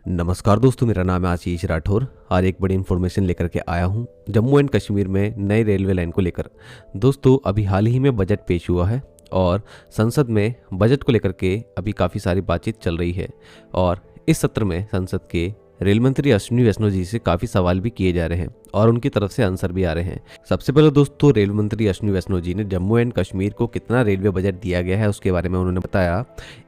नमस्कार दोस्तों, मेरा नाम है आशीष राठौर। आज एक बड़ी इन्फॉर्मेशन लेकर के आया हूँ जम्मू एंड कश्मीर में नए रेलवे लाइन को लेकर। दोस्तों, अभी हाल ही में बजट पेश हुआ है और संसद में बजट को लेकर के अभी काफ़ी सारी बातचीत चल रही है और इस सत्र में संसद के रेल मंत्री अश्विनी वैष्णव जी से काफ़ी सवाल भी किए जा रहे हैं और उनकी तरफ से आंसर भी आ रहे हैं। सबसे पहले दोस्तों, रेल मंत्री अश्विनी वैष्णव जी ने जम्मू एंड कश्मीर को कितना रेलवे बजट दिया गया है उसके बारे में उन्होंने बताया।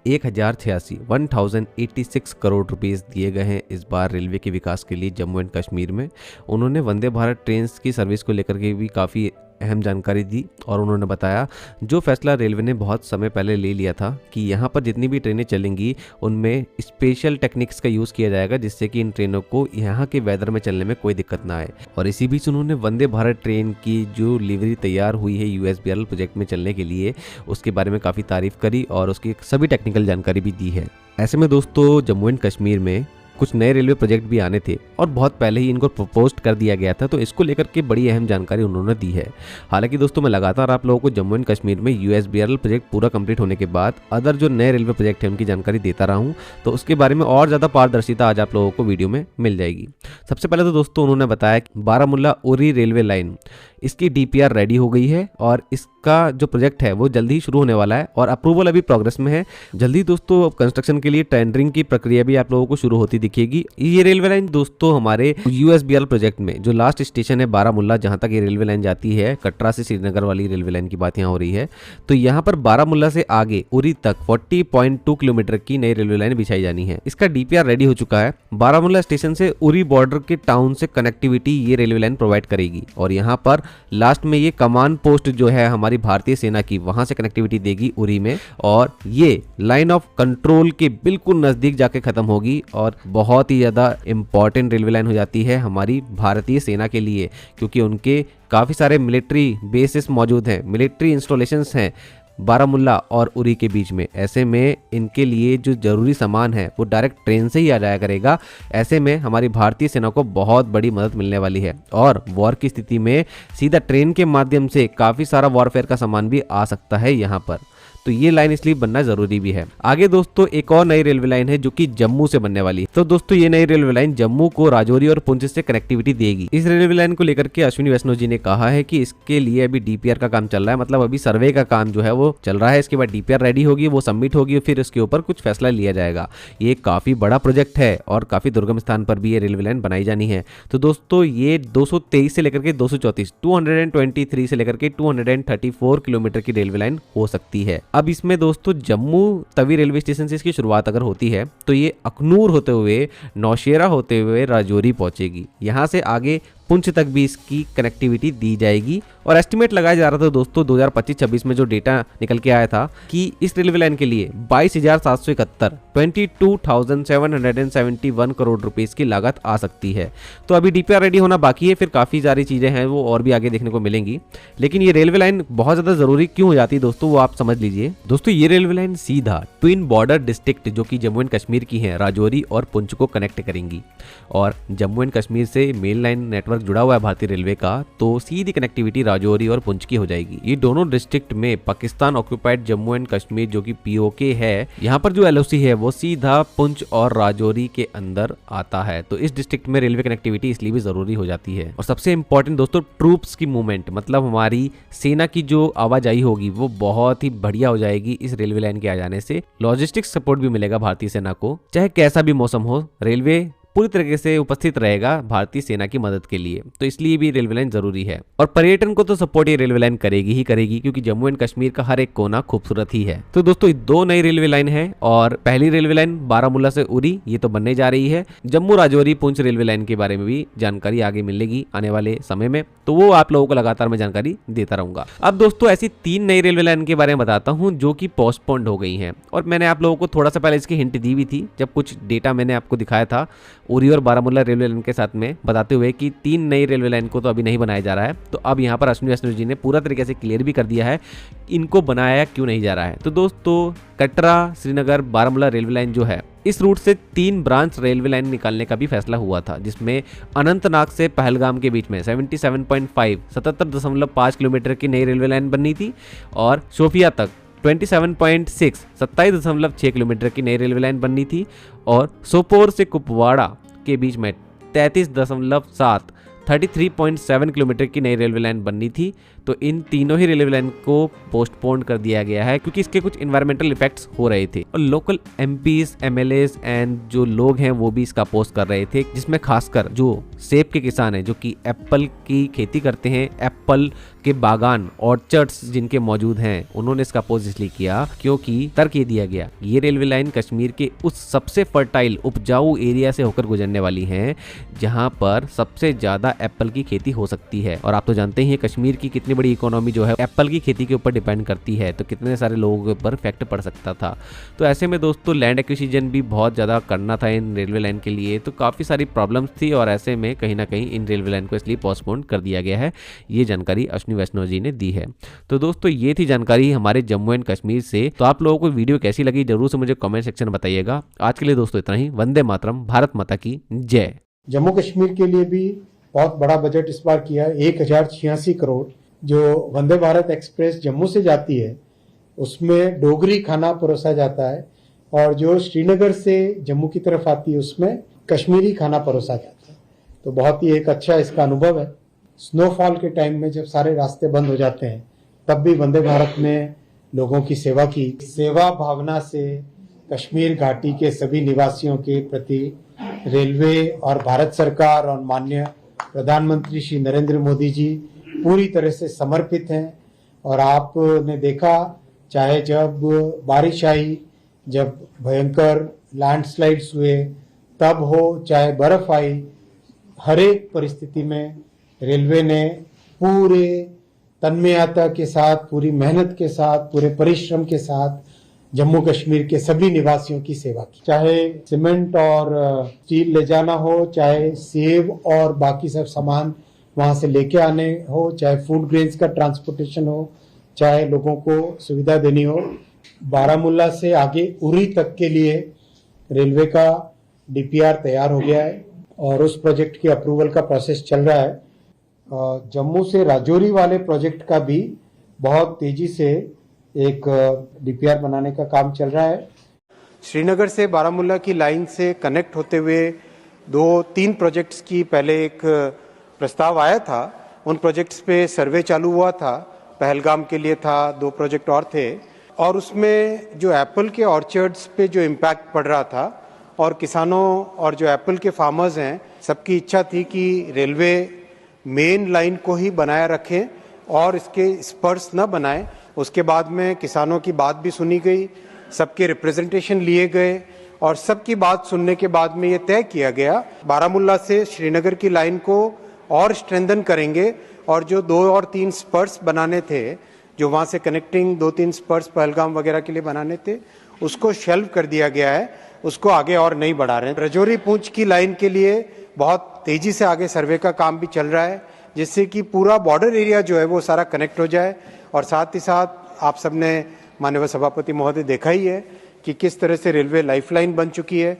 1086 करोड़ रुपीस दिए गए हैं इस बार रेलवे के विकास के लिए जम्मू एंड कश्मीर में। उन्होंने वंदे भारत ट्रेन की सर्विस को लेकर के भी काफ़ी अहम जानकारी दी और उन्होंने बताया जो फैसला रेलवे ने बहुत समय पहले ले लिया था कि यहाँ पर जितनी भी ट्रेनें चलेंगी उनमें स्पेशल टेक्निक्स का यूज़ किया जाएगा जिससे कि इन ट्रेनों को यहाँ के वेदर में चलने में कोई दिक्कत ना आए। और इसी बीच उन्होंने वंदे भारत ट्रेन की जो लिवरी तैयार हुई है USBRL प्रोजेक्ट में चलने के लिए उसके बारे में काफ़ी तारीफ करी और उसकी सभी टेक्निकल जानकारी भी दी है। ऐसे में दोस्तों, जम्मू एंड कश्मीर में कुछ नए रेलवे प्रोजेक्ट भी आने थे और बहुत पहले ही इनको प्रपोज कर दिया गया था, तो इसको लेकर के बड़ी अहम जानकारी उन्होंने दी है। हालांकि दोस्तों, मैं लगातार आप लोगों को जम्मू एंड कश्मीर में USBRL प्रोजेक्ट पूरा कंप्लीट होने के बाद अदर जो नए रेलवे प्रोजेक्ट है उनकी जानकारी देता रहा हूं, तो उसके बारे में और ज़्यादा पारदर्शिता आज आप लोगों को वीडियो में मिल जाएगी। सबसे पहले तो दोस्तों उन्होंने बताया कि बारामूला उरी रेलवे लाइन इसकी DPR रेडी हो गई है और इसका जो प्रोजेक्ट है वो जल्दी ही शुरू होने वाला है और अप्रूवल अभी प्रोग्रेस में है। जल्दी दोस्तों कंस्ट्रक्शन के लिए टेंडरिंग की प्रक्रिया भी आप लोगों को शुरू होती दिखेगी। ये रेलवे लाइन दोस्तों हमारे USBRL प्रोजेक्ट में जो लास्ट स्टेशन है बारामूला, जहां तक ये रेलवे लाइन जाती है, कटरा से श्रीनगर वाली रेलवे लाइन की बात यहाँ हो रही है, तो यहाँ पर बारामूला से आगे उरी तक 40.2 किलोमीटर की नई रेलवे लाइन बिछाई जानी है। इसका DPR रेडी हो चुका है। बारामूला स्टेशन से उरी बॉर्डर के टाउन से कनेक्टिविटी ये रेलवे लाइन प्रोवाइड करेगी और यहाँ पर लास्ट में ये कमांड पोस्ट जो है हमारी भारतीय सेना की, वहां से कनेक्टिविटी देगी उरी में और ये लाइन ऑफ कंट्रोल के बिल्कुल नजदीक जाके खत्म होगी और बहुत ही ज्यादा इंपॉर्टेंट रेलवे लाइन हो जाती है हमारी भारतीय सेना के लिए, क्योंकि उनके काफी सारे मिलिट्री बेसिस मौजूद हैं, मिलिट्री इंस्टॉलेशंस हैं बारामूला और उरी के बीच में। ऐसे में इनके लिए जो जरूरी सामान है वो डायरेक्ट ट्रेन से ही आ जाया करेगा। ऐसे में हमारी भारतीय सेना को बहुत बड़ी मदद मिलने वाली है और वॉर की स्थिति में सीधा ट्रेन के माध्यम से काफ़ी सारा वॉरफेयर का सामान भी आ सकता है यहाँ पर, तो ये लाइन इसलिए बनना जरूरी भी है। आगे दोस्तों एक और नई रेलवे लाइन है जो कि जम्मू से बनने वाली है। तो दोस्तों ये नई रेलवे लाइन जम्मू को राजौरी और पुंछ से कनेक्टिविटी देगी। इस रेलवे लाइन को लेकर के अश्विनी वैष्णव जी ने कहा है कि इसके लिए अभी DPR का काम चल रहा है, मतलब अभी सर्वे का काम जो है वो चल रहा है। इसके बाद DPR रेडी होगी, वो सबमिट होगी और फिर इसके ऊपर कुछ फैसला लिया जाएगा। ये काफी बड़ा प्रोजेक्ट है और काफी दुर्गम स्थान पर भी ये रेलवे लाइन बनाई जानी है। तो दोस्तों ये 223 से लेकर के 234 223 से लेकर के 234 किलोमीटर की रेलवे लाइन हो सकती है। अब इसमें दोस्तों जम्मू तवी रेलवे स्टेशन से इसकी शुरुआत अगर होती है तो ये अखनूर होते हुए, नौशेरा होते हुए राजौरी पहुंचेगी। यहाँ से आगे पुंछ तक भी इसकी कनेक्टिविटी दी जाएगी और एस्टिमेट लगाया जा रहा था दोस्तों 2025-26 में जो डेटा निकल के आया था कि इस रेलवे लाइन के लिए 22,771 करोड़ रुपीस की लागत आ सकती है। तो अभी DPR रेडी होना बाकी है, फिर काफ़ी सारी चीज़ें हैं वो और भी आगे देखने को मिलेंगी। लेकिन ये रेलवे लाइन बहुत ज़्यादा ज़रूरी क्यों हो जाती है दोस्तों, वो आप समझ लीजिए। दोस्तों ये रेलवे लाइन सीधा ट्विन बॉर्डर डिस्ट्रिक्ट जो कि जम्मू एंड कश्मीर की है, राजौरी और पुंछ को कनेक्ट करेंगी और जम्मू एंड कश्मीर से मेन लाइन नेटवर्क जुड़ा हुआ है भारतीय रेलवे का, तो सीधी कनेक्टिविटी राजौरी और पुंछ की हो जाएगी। ये दोनों डिस्ट्रिक्ट में पाकिस्तान ऑक्यूपाइड जम्मू एंड कश्मीर जो कि POK है, यहाँ पर जो LOC है वो सीधा पुंछ और राजौरी के अंदर आता है। तो इस डिस्ट्रिक्ट में रेलवे कनेक्टिविटी इसलिए भी जरूरी हो जाती है। और सबसे इंपॉर्टेंट दोस्तों, ट्रूप्स की मूवमेंट, मतलब हमारी सेना की जो आवाजाही होगी वो बहुत ही बढ़िया हो जाएगी इस रेलवे लाइन के आ जाने से। लॉजिस्टिक्स सपोर्ट भी मिलेगा भारतीय सेना को, चाहे कैसा भी मौसम हो, रेलवे पूरी तरीके से उपस्थित रहेगा भारतीय सेना की मदद के लिए। तो इसलिए भी रेलवे लाइन जरूरी है और पर्यटन को तो सपोर्ट ये रेलवे लाइन करेगी ही करेगी, क्योंकि जम्मू एंड कश्मीर का हर एक कोना खूबसूरत ही है। तो दोस्तों दो नई रेलवे लाइन है और पहली रेलवे लाइन बारामूला से उरी ये तो बनने जा रही है। जम्मू राजौरी पुंछ रेलवे लाइन के बारे में भी जानकारी आगे मिलेगी आने वाले समय में, तो वो आप लोगों को लगातार मैं जानकारी देता रहूंगा। अब दोस्तों ऐसी 3 नई रेलवे लाइन के बारे में बताता हूँ जो कि पोस्टपोन्ड हो गई हैं और मैंने आप लोगों को थोड़ा सा पहले इसकी हिंट दी भी थी जब कुछ डेटा मैंने आपको दिखाया था उरी और बारामूला रेलवे लाइन के साथ में, बताते हुए कि 3 नई रेलवे लाइन को तो अभी नहीं बनाया जा रहा है। तो अब यहाँ पर अश्विनी वैष्णव जी ने पूरा तरीके से क्लियर भी कर दिया है इनको बनाया क्यों नहीं जा रहा है। तो दोस्तों कटरा श्रीनगर बारामूला रेलवे लाइन जो है, इस रूट से 3 ब्रांच रेलवे लाइन निकालने का भी फैसला हुआ था, जिसमें अनंतनाग से पहलगाम के बीच में 77.5 किलोमीटर की नई रेलवे लाइन बननी थी और शोपिया तक 27.6 किलोमीटर की नई रेलवे लाइन बननी थी और सोपोर से कुपवाड़ा के बीच में 33.7 किलोमीटर की नई रेलवे लाइन बननी थी। तो इन तीनों ही रेलवे लाइन को पोस्टपोन कर दिया गया है क्योंकि इसके कुछ इन्वायरमेंटल इफेक्ट्स हो रहे थे और लोकल एमपीज, एमएलएज एंड जो लोग हैं वो भी इसका अपोज कर रहे थे, जिसमें खासकर जो सेब के किसान हैं जो कि एप्पल की खेती करते हैं, एप्पल के बागान ऑर्चर्ड्स जिनके मौजूद हैं, उन्होंने इसका अपोज इसलिए किया क्योंकि तर्क ये दिया गया ये रेलवे लाइन कश्मीर के उस सबसे फर्टाइल उपजाऊ एरिया से होकर गुजरने वाली है जहां पर सबसे ज्यादा एप्पल की खेती हो सकती है। और आप तो जानते ही कश्मीर की कितनी बड़ी इकोनॉमी जो है एप्पल की खेती के ऊपर डिपेंड करती है, तो कितने सारे लोगों पर इफेक्ट पड़ सकता था। तो ऐसे में दोस्तों लैंड एक्विजिशन भी बहुत ज़्यादा करना था इन रेलवे लाइन के लिए, तो काफ़ी सारी प्रॉब्लम्स थी और ऐसे में कहीं ना कहीं इन रेलवे लाइन को इसलिए पोस्टपोन कर दिया गया है। ये जानकारी अश्विनी वैष्णव जी ने दी है। तो दोस्तों ये थी जानकारी हमारे जम्मू एंड कश्मीर से। तो आप लोगों को वीडियो कैसी लगी जरूर से मुझे कमेंट सेक्शन में बताइएगा। आज के लिए दोस्तों इतना ही। वंदे मातरम, भारत माता की जय। जम्मू कश्मीर के लिए भी बहुत बड़ा बजट इस बार किया है, 1086 करोड़। जो वंदे भारत एक्सप्रेस जम्मू से जाती है उसमें डोगरी खाना परोसा जाता है और जो श्रीनगर से जम्मू की तरफ आती है उसमें कश्मीरी खाना परोसा जाता है। तो बहुत ही एक अच्छा इसका अनुभव है। स्नोफॉल के टाइम में जब सारे रास्ते बंद हो जाते हैं तब भी वंदे भारत में लोगों की सेवा की। सेवा भावना से कश्मीर घाटी के सभी निवासियों के प्रति रेलवे और भारत सरकार और माननीय प्रधानमंत्री श्री नरेंद्र मोदी जी पूरी तरह से समर्पित हैं। और आपने देखा चाहे जब बारिश आई, जब भयंकर लैंडस्लाइड्स हुए तब हो, चाहे बर्फ आई, हर एक परिस्थिति में रेलवे ने पूरे तन्मयता के साथ, पूरी मेहनत के साथ, पूरे परिश्रम के साथ जम्मू कश्मीर के सभी निवासियों की सेवा की। चाहे सीमेंट और स्टील ले जाना हो, चाहे सेब और बाकी सब सामान वहां से लेके आने हो, चाहे फूड ग्रेन्स का ट्रांसपोर्टेशन हो, चाहे लोगों को सुविधा देनी हो, बारामूला से आगे उरी तक के लिए रेलवे का डीपीआर तैयार हो गया है और उस प्रोजेक्ट की अप्रूवल का प्रोसेस चल रहा है। जम्मू से राजौरी वाले प्रोजेक्ट का भी बहुत तेजी से एक डीपीआर बनाने का काम चल रहा है। श्रीनगर से बारामूला की लाइन से कनेक्ट होते हुए 2-3 प्रोजेक्ट्स की पहले एक प्रस्ताव आया था। उन प्रोजेक्ट्स पे सर्वे चालू हुआ था, पहलगाम के लिए था, 2 प्रोजेक्ट और थे और उसमें जो एप्पल के ऑर्चर्ड्स पे जो इम्पैक्ट पड़ रहा था और किसानों और जो एप्पल के फार्मर्स हैं सबकी इच्छा थी कि रेलवे मेन लाइन को ही बनाए रखें और इसके स्पर्स न बनाए। उसके बाद में किसानों की बात भी सुनी गई, सबके रिप्रेजेंटेशन लिए गए और सबकी बात सुनने के बाद में ये तय किया गया बारामूला से श्रीनगर की लाइन को और स्ट्रेंथन करेंगे और जो 2 और 3 स्पर्स बनाने थे, जो वहाँ से कनेक्टिंग 2-3 स्पर्स पहलगाम वगैरह के लिए बनाने थे, उसको शेल्व कर दिया गया है, उसको आगे और नहीं बढ़ा रहे हैं। रजौरी पूंछ की लाइन के लिए बहुत तेजी से आगे सर्वे का काम भी चल रहा है जिससे कि पूरा बॉर्डर एरिया जो है वो सारा कनेक्ट हो जाए। और साथ ही साथ आप सबने माननीय सभापति महोदय देखा ही है कि किस तरह से रेलवे लाइफलाइन बन चुकी है।